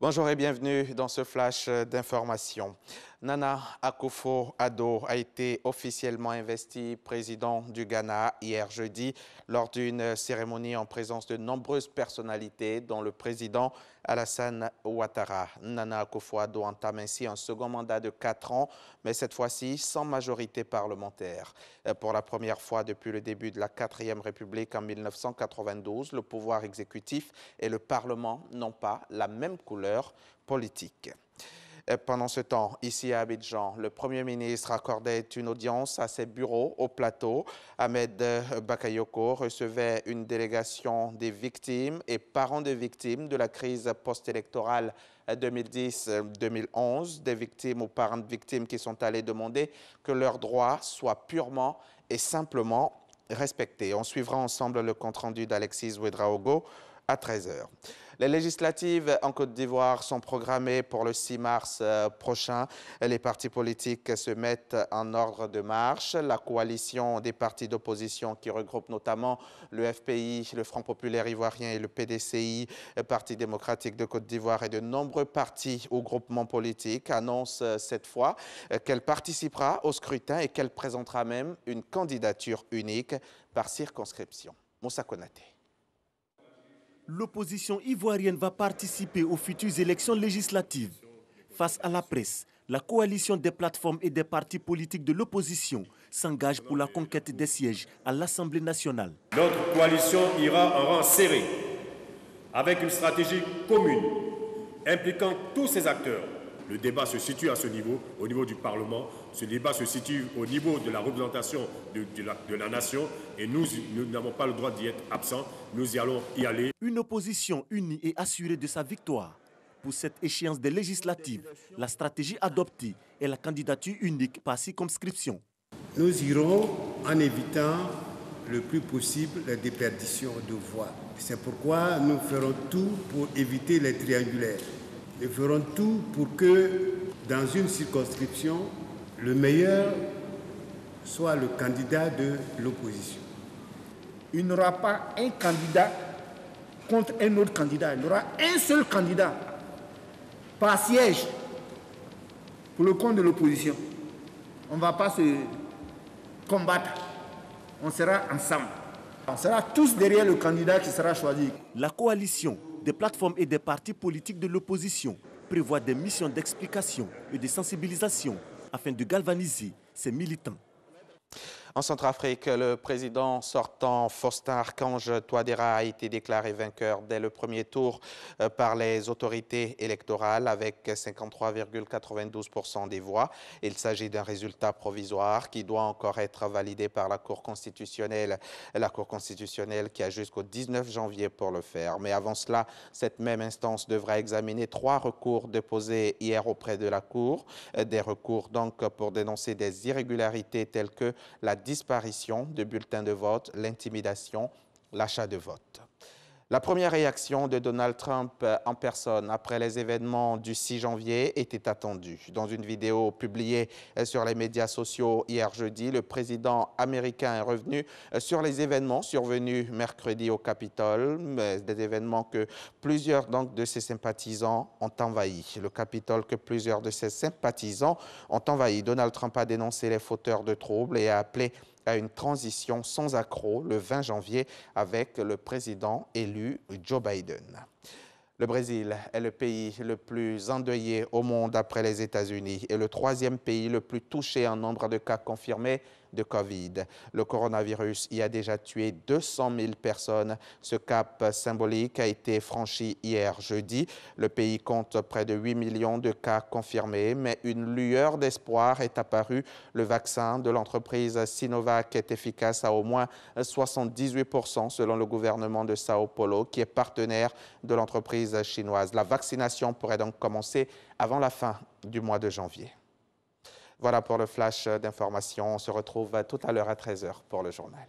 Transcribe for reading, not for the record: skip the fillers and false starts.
Bonjour et bienvenue dans ce flash d'information. Nana Akufo-Addo a été officiellement investi président du Ghana hier jeudi lors d'une cérémonie en présence de nombreuses personnalités dont le président Alassane Ouattara. Nana Akufo-Addo entame ainsi un second mandat de 4 ans, mais cette fois-ci sans majorité parlementaire. Pour la première fois depuis le début de la 4e République en 1992, le pouvoir exécutif et le Parlement n'ont pas la même couleur politique. Pendant ce temps, ici à Abidjan, le Premier ministre accordait une audience à ses bureaux au plateau. Ahmed Bakayoko recevait une délégation des victimes et parents de victimes de la crise post-électorale 2010-2011, des victimes ou parents de victimes qui sont allés demander que leurs droits soient purement et simplement respectés. On suivra ensemble le compte-rendu d'Alexis Ouedraogo à 13 h. Les législatives en Côte d'Ivoire sont programmées pour le 6 mars prochain. Les partis politiques se mettent en ordre de marche. La coalition des partis d'opposition qui regroupe notamment le FPI, le Front populaire ivoirien et le PDCI, le Parti démocratique de Côte d'Ivoire et de nombreux partis ou groupements politiques annonce cette fois qu'elle participera au scrutin et qu'elle présentera même une candidature unique par circonscription. Moussa Konaté. L'opposition ivoirienne va participer aux futures élections législatives. Face à la presse, la coalition des plateformes et des partis politiques de l'opposition s'engage pour la conquête des sièges à l'Assemblée nationale. Notre coalition ira en rang serré, avec une stratégie commune, impliquant tous ces acteurs. Le débat se situe à ce niveau, au niveau du Parlement. Ce débat se situe au niveau de la représentation de la nation et nous n'avons pas le droit d'y être absents. Nous y allons y aller. Une opposition unie et assurée de sa victoire. Pour cette échéance des législatives, la stratégie adoptée est la candidature unique par circonscription. Nous irons en évitant le plus possible la déperdition de voix. C'est pourquoi nous ferons tout pour éviter les triangulaires. Nous ferons tout pour que, dans une circonscription, le meilleur soit le candidat de l'opposition. Il n'y aura pas un candidat contre un autre candidat. Il y aura un seul candidat par siège pour le compte de l'opposition. On ne va pas se combattre. On sera ensemble. On sera tous derrière le candidat qui sera choisi. La coalition des plateformes et des partis politiques de l'opposition prévoit des missions d'explication et de sensibilisation afin de galvaniser ses militants. En Centrafrique, le président sortant Faustin Archange Touadéra a été déclaré vainqueur dès le premier tour par les autorités électorales avec 53,92% des voix. Il s'agit d'un résultat provisoire qui doit encore être validé par la Cour constitutionnelle. La Cour constitutionnelle qui a jusqu'au 19 janvier pour le faire. Mais avant cela, cette même instance devra examiner 3 recours déposés hier auprès de la Cour. Des recours donc pour dénoncer des irrégularités telles que la disparition de bulletins de vote, l'intimidation, l'achat de vote. La première réaction de Donald Trump en personne après les événements du 6 janvier était attendue. Dans une vidéo publiée sur les médias sociaux hier jeudi, le président américain est revenu sur les événements survenus mercredi au Capitole, des événements que plusieurs donc, de ses sympathisants ont envahi. Le Capitole que plusieurs de ses sympathisants ont envahi. Donald Trump a dénoncé les fauteurs de troubles et a appelé à une transition sans accroc le 20 janvier avec le président élu Joe Biden. Le Brésil est le pays le plus endeuillé au monde après les États-Unis et le 3e pays le plus touché en nombre de cas confirmés de Covid. Le coronavirus y a déjà tué 200 000 personnes. Ce cap symbolique a été franchi hier jeudi. Le pays compte près de 8 millions de cas confirmés, mais une lueur d'espoir est apparue. Le vaccin de l'entreprise Sinovac est efficace à au moins 78% selon le gouvernement de Sao Paulo, qui est partenaire de l'entreprise chinoise. La vaccination pourrait donc commencer avant la fin du mois de janvier. Voilà pour le flash d'information. On se retrouve tout à l'heure à 13 h pour le journal.